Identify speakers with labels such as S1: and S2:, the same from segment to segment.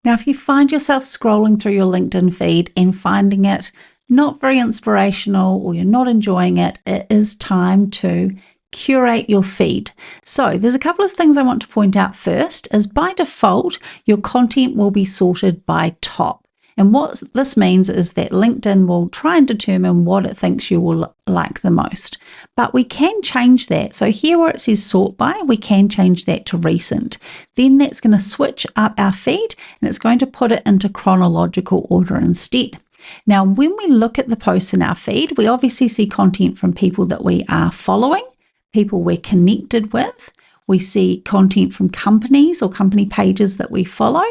S1: Now, if you find yourself scrolling through your LinkedIn feed and finding it not very inspirational or you're not enjoying it, it is time to curate your feed. So there's a couple of things I want to point out first is by default, your content will be sorted by top. And what this means is that LinkedIn will try and determine what it thinks you will like the most. But we can change that. So here where it says sort by, we can change that to recent. Then that's going to switch up our feed and it's going to put it into chronological order instead. Now, when we look at the posts in our feed, we obviously see content from people that we are following, people we're connected with. We see content from companies or company pages that we follow.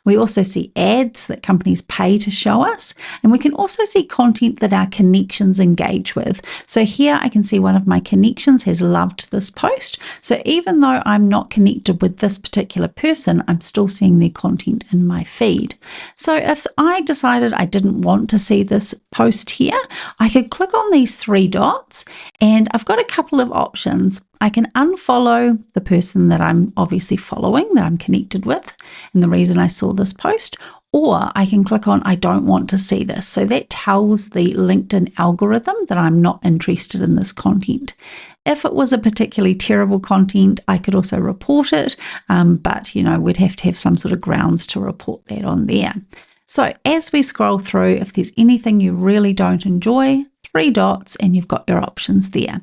S1: We also see ads that companies pay to show us. And we can also see content that our connections engage with. So here I can see one of my connections has loved this post. So even though I'm not connected with this particular person, I'm still seeing their content in my feed. So if I decided I didn't want to see this post here, I could click on these three dots and I've got a couple of options. I can unfollow the person that I'm obviously following, that I'm connected with, and the reason I saw this post, or I can click on I don't want to see this. So that tells the LinkedIn algorithm that I'm not interested in this content. If it was a particularly terrible content, I could also report it, but we'd have to have some sort of grounds to report that on there. So as we scroll through, if there's anything you really don't enjoy, three dots and you've got your options there.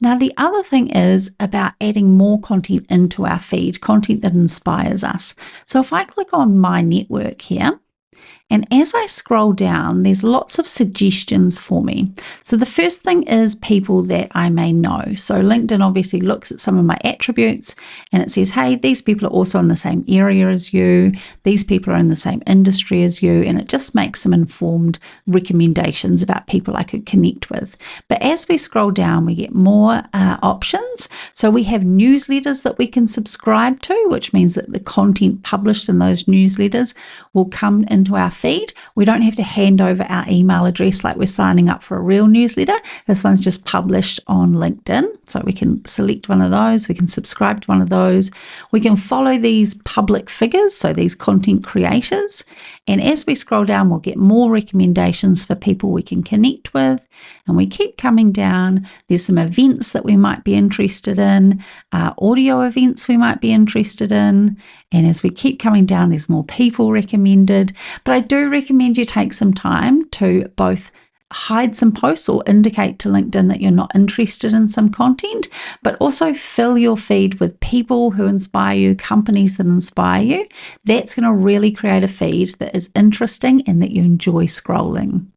S1: Now, the other thing is about adding more content into our feed, content that inspires us. So if I click on My Network here, and as I scroll down, there's lots of suggestions for me. So the first thing is people that I may know. So LinkedIn obviously looks at some of my attributes and it says, hey, these people are also in the same area as you. These people are in the same industry as you. And it just makes some informed recommendations about people I could connect with. But as we scroll down, we get more options. So we have newsletters that we can subscribe to, which means that the content published in those newsletters will come into our feed. We don't have to hand over our email address like we're signing up for a real newsletter. This one's just published on LinkedIn. So we can select one of those. We can subscribe to one of those. We can follow these public figures, so these content creators. And as we scroll down, we'll get more recommendations for people we can connect with. And we keep coming down. There's some events that we might be interested in, audio events we might be interested in. And as we keep coming down, there's more people recommended. But I do recommend you take some time to both hide some posts or indicate to LinkedIn that you're not interested in some content, but also fill your feed with people who inspire you, companies that inspire you. That's going to really create a feed that is interesting and that you enjoy scrolling.